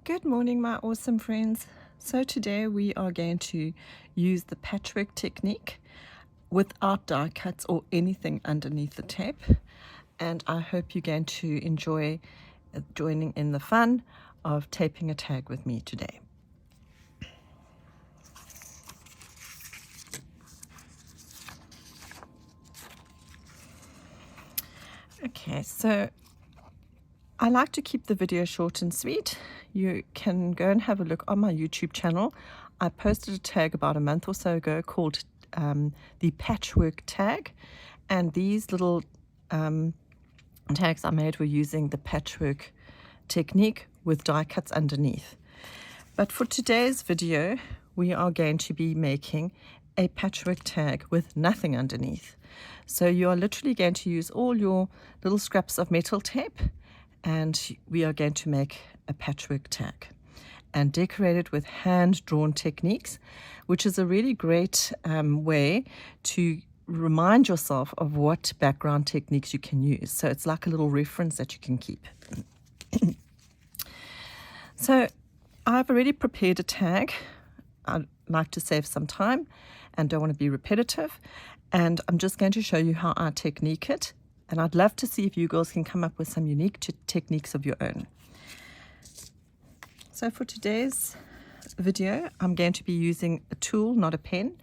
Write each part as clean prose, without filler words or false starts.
Good morning, my awesome friends. So today we are going to use the patchwork technique without die cuts or anything underneath the tape, and I hope you're going to enjoy joining in the fun of taping a tag with me today. Okay, so I like to keep the video short and sweet. You can go and have a look on my YouTube channel. I posted a tag about a month or so ago called the patchwork tag, and these little tags I made were using the patchwork technique with die cuts underneath. But for today's video, we are going to be making a patchwork tag with nothing underneath. So you are literally going to use all your little scraps of metal tape, and we are going to make a patchwork tag and decorate it with hand-drawn techniques, which is a really great way to remind yourself of what background techniques you can use. So it's like a little reference that you can keep. So I've already prepared a tag. I like to save some time and don't want to be repetitive. And I'm just going to show you how I technique it. And I'd love to see if you girls can come up with some unique techniques of your own. So for today's video, I'm going to be using a tool, not a pen.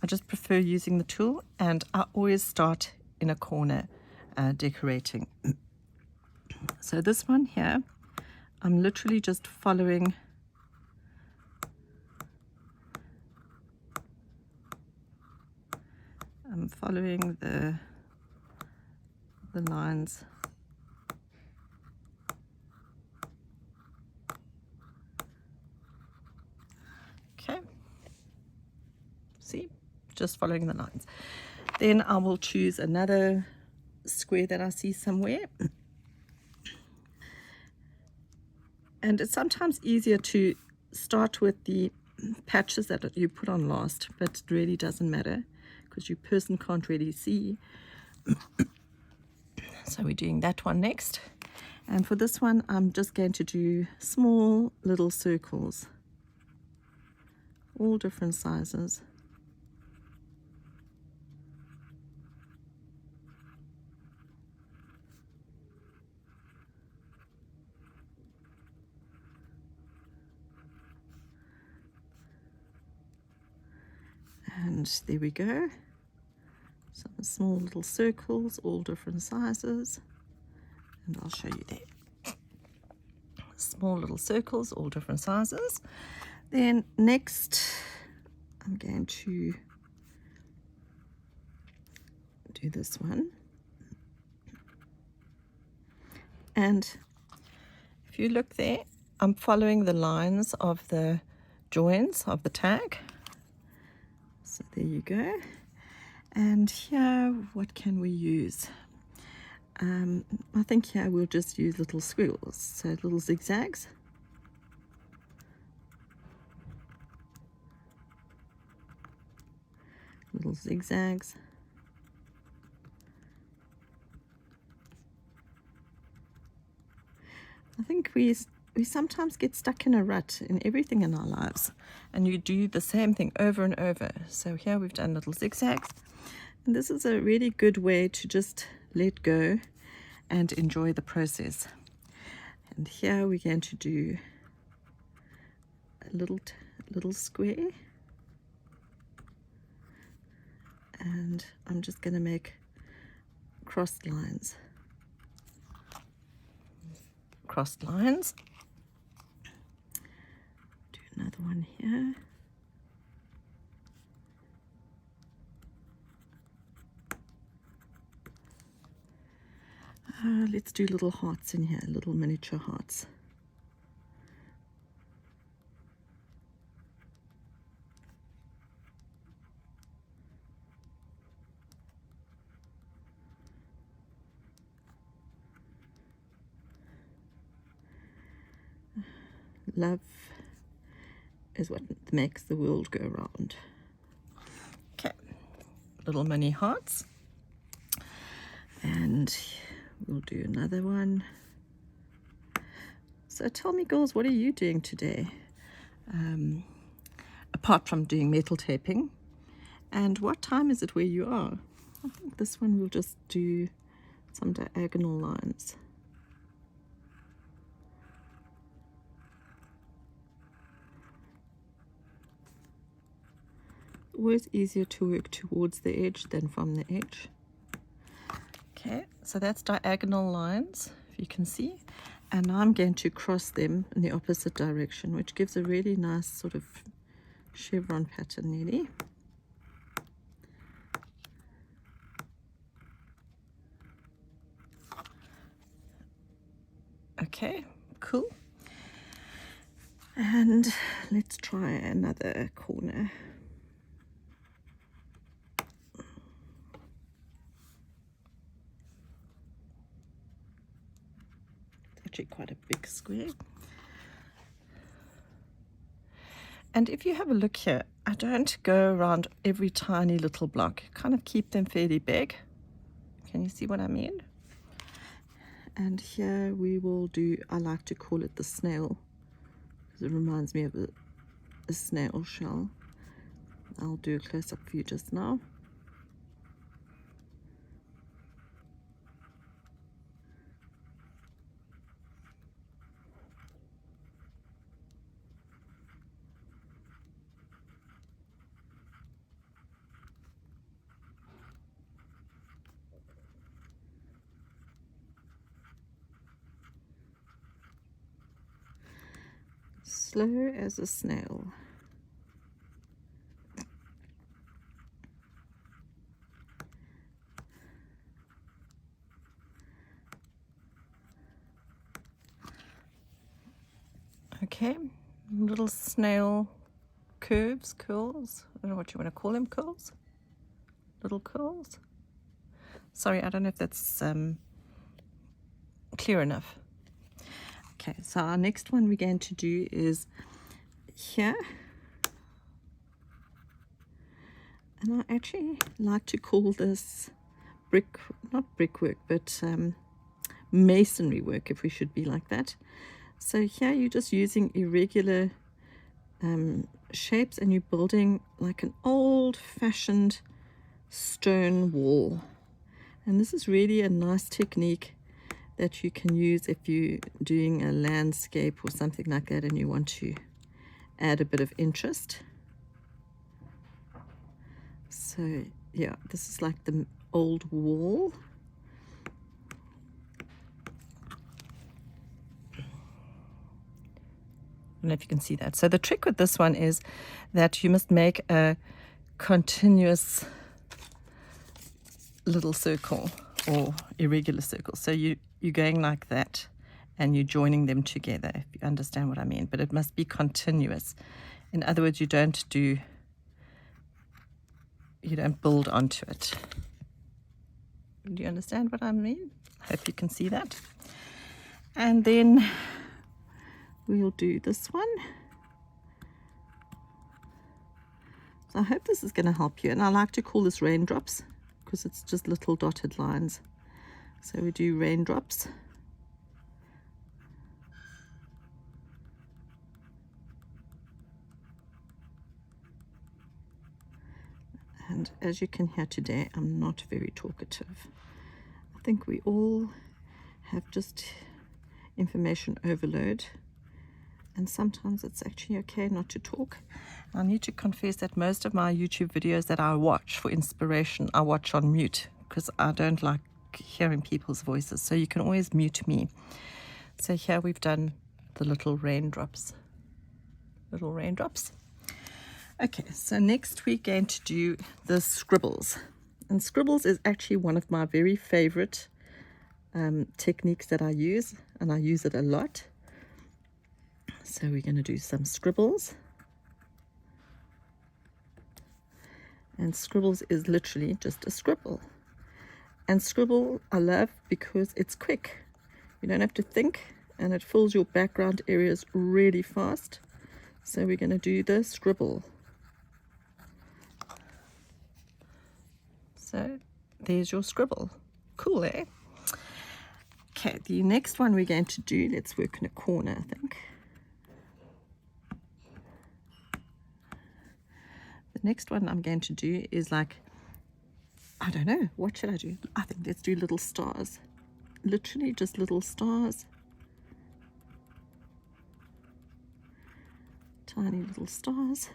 I just prefer using the tool, and I always start in a corner decorating. So this one here, I'm literally just following the lines. Okay, see, just following the lines. Then I will choose another square that I see somewhere. And it's sometimes easier to start with the patches that you put on last, but it really doesn't matter because your person can't really see. So we're doing that one next. And for this one, I'm just going to do small little circles, all different sizes. And there we go. Some small little circles, all different sizes. And I'll show you there. Small little circles, all different sizes. Then next, I'm going to do this one. And if you look there, I'm following the lines of the joins of the tag. So there you go. And here, what can we use? I think here we'll just use little squiggles, so little zigzags. Little zigzags. I think we sometimes get stuck in a rut in everything in our lives, and you do the same thing over and over. So here we've done little zigzags, and this is a really good way to just let go and enjoy the process. And here we're going to do a little square, and I'm just going to make crossed lines. Crossed lines. Do another one here. Let's do little hearts in here, little miniature hearts. Love is what makes the world go round. Okay, little mini hearts. And we'll do another one. So tell me, girls, what are you doing today? Apart from doing metal taping. And what time is it where you are? I think this one we'll just do some diagonal lines. Always easier to work towards the edge than from the edge. Okay, so that's diagonal lines, if you can see. And now I'm going to cross them in the opposite direction, which gives a really nice sort of chevron pattern nearly. Okay, cool. And let's try another corner. It's actually quite a big square. And if you have a look here, I don't go around every tiny little block. Kind of keep them fairly big. Can you see what I mean? And here we will do, I like to call it the snail, because it reminds me of a snail shell. I'll do a close-up for you just now. Slow as a snail. Okay, little snail curves, curls. I don't know what you want to call them, curls? Little curls? Sorry, I don't know if that's clear enough. Okay, so our next one we're going to do is here. And I actually like to call this brick, not brickwork, but masonry work, if we should be like that. So here you're just using irregular shapes and you're building like an old-fashioned stone wall. And this is really a nice technique that you can use if you're doing a landscape or something like that and you want to add a bit of interest. So yeah, this is like the old wall. I don't know if you can see that. So the trick with this one is that you must make a continuous little circle or irregular circle. So you're going like that and you're joining them together, if you understand what I mean. But it must be continuous. In other words, you don't build onto it. Do you understand what I mean? I hope you can see that. And then we'll do this one. So I hope this is going to help you. And I like to call this raindrops because it's just little dotted lines. So we do raindrops. And as you can hear today, I'm not very talkative. I think we all have just information overload. And sometimes it's actually okay not to talk. I need to confess that most of my YouTube videos that I watch for inspiration, I watch on mute because I don't like hearing people's voices. So you can always mute me. So here we've done the little raindrops. Little raindrops. Okay, so next we're going to do the scribbles. And scribbles is actually one of my very favorite techniques that I use, and I use it a lot. So we're going to do some scribbles. And scribbles is literally just a scribble. And scribble I love because it's quick. You don't have to think, and it fills your background areas really fast. So we're going to do the scribble. So there's your scribble. Cool, eh? Okay, the next one we're going to do, let's work in a corner, I think. The next one I'm going to do is like, I don't know, what should I do? I think let's do little stars. Literally just little stars. Tiny little stars.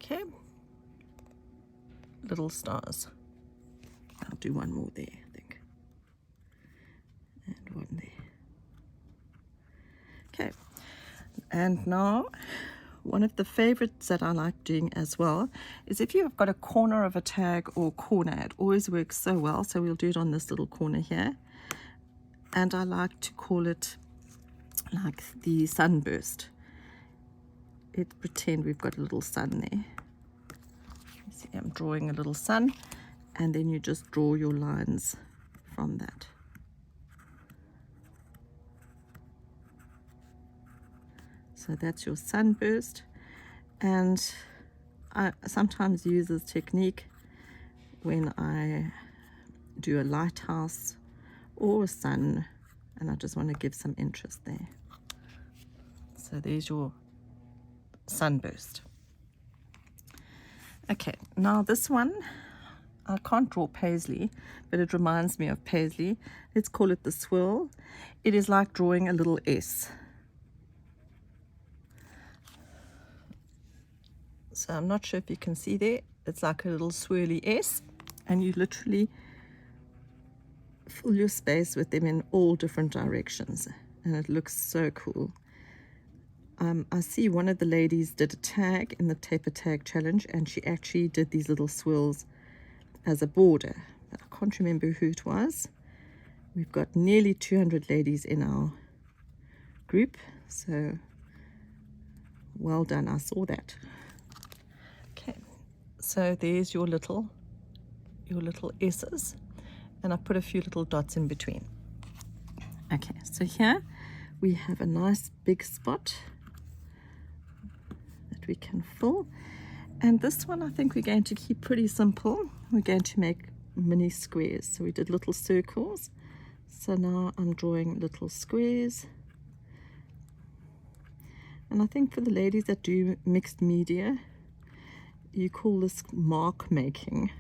Okay. Little stars. I'll do one more there, I think. And one there. Okay. And now, one of the favorites that I like doing as well is if you've got a corner of a tag or corner, it always works so well. So we'll do it on this little corner here. And I like to call it like the sunburst. Let's pretend we've got a little sun there. You see, I'm drawing a little sun, and then you just draw your lines from that. So that's your sunburst, and I sometimes use this technique when I do a lighthouse or a sun, and I just want to give some interest there. So there's your sunburst. Okay, now this one, I can't draw paisley, but it reminds me of paisley. Let's call it the swirl. It is like drawing a little S. So I'm not sure if you can see there. It's like a little swirly S, and you literally fill your space with them in all different directions, and it looks so cool. I see one of the ladies did a tag in the taper tag challenge, and she actually did these little swirls as a border. But I can't remember who it was. We've got nearly 200 ladies in our group, so well done, I saw that. Okay, so there's your little S's, and I put a few little dots in between. Okay, so here we have a nice big spot that we can fill, and this one I think we're going to keep pretty simple. We're going to make mini squares. So we did little circles, so now I'm drawing little squares. And I think for the ladies that do mixed media, you call this mark making.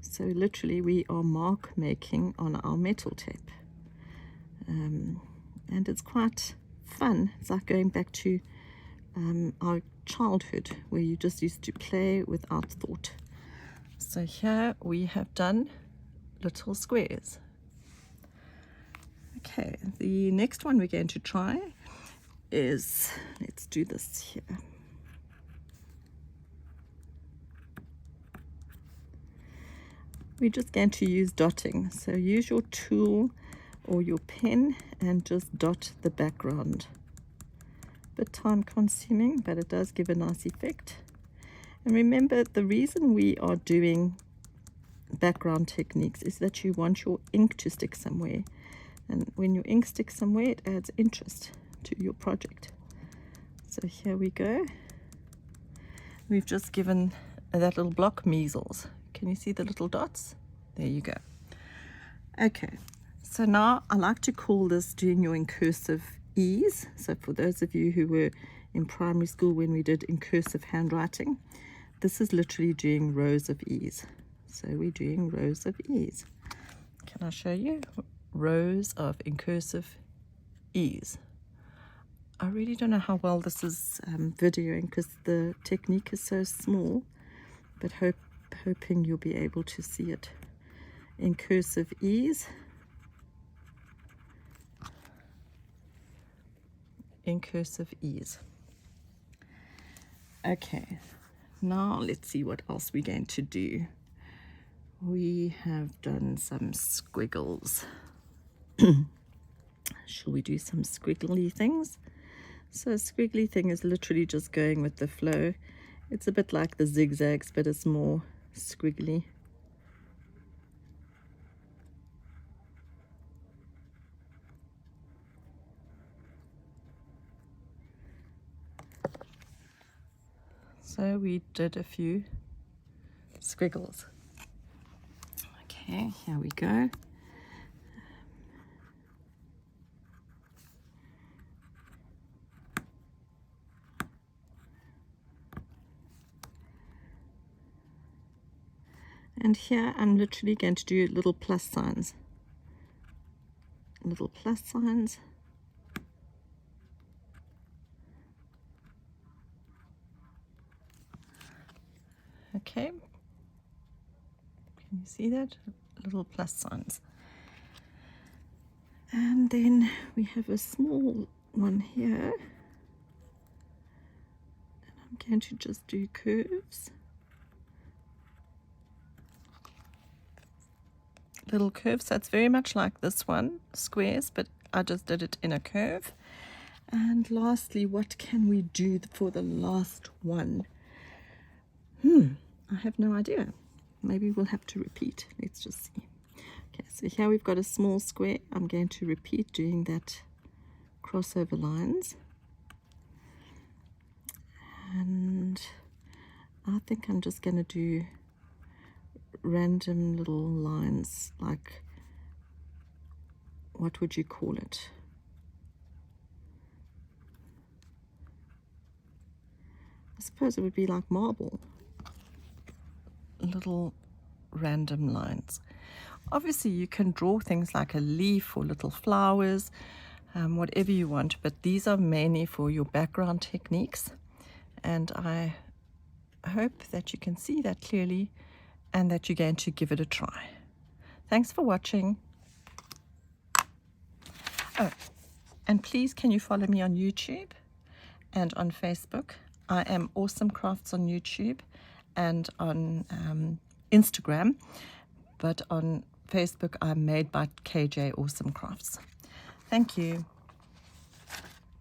So literally we are mark making on our metal tape, and it's quite fun. It's like going back to our childhood, where you just used to play without thought. So here we have done little squares. Okay, the next one we're going to try is, let's do this here. We're just going to use dotting. So use your tool or your pen and just dot the background. A bit time consuming, but it does give a nice effect. And remember, the reason we are doing background techniques is that you want your ink to stick somewhere. And when your ink sticks somewhere, it adds interest to your project. So here we go. We've just given that little block measles. Can you see the little dots? There you go. Okay, so now I like to call this doing your incursive E's. So for those of you who were in primary school when we did incursive handwriting, this is literally doing rows of E's. So we're doing rows of E's. Can I show you? Rows of incursive E's. I really don't know how well this is videoing because the technique is so small, but hoping you'll be able to see it. Incursive E's. Incursive E's. Okay, now let's see what else we're going to do. We have done some squiggles. Shall we do some squiggly things? So a squiggly thing is literally just going with the flow. It's a bit like the zigzags, but it's more squiggly. So we did a few squiggles. Okay, here we go. And here I'm literally going to do little plus signs. Little plus signs. Okay. Can you see that? Little plus signs. And then we have a small one here. And I'm going to just do curves. Little curves. So it's very much like this one, squares, but I just did it in a curve. And lastly, what can we do for the last one? I have no idea. Maybe we'll have to repeat. Let's just see. Okay, so here we've got a small square. I'm going to repeat doing that crossover lines. And I think I'm just going to do random little lines, like, what would you call it? I suppose it would be like marble. Little random lines. Obviously you can draw things like a leaf or little flowers, whatever you want, but these are mainly for your background techniques, and I hope that you can see that clearly and that you're going to give it a try. Thanks for watching. Oh, and please can you follow me on YouTube and on Facebook. I am Awesome Crafts on YouTube and on Instagram, but on Facebook I'm Made by KJ Awesome Crafts. Thank you.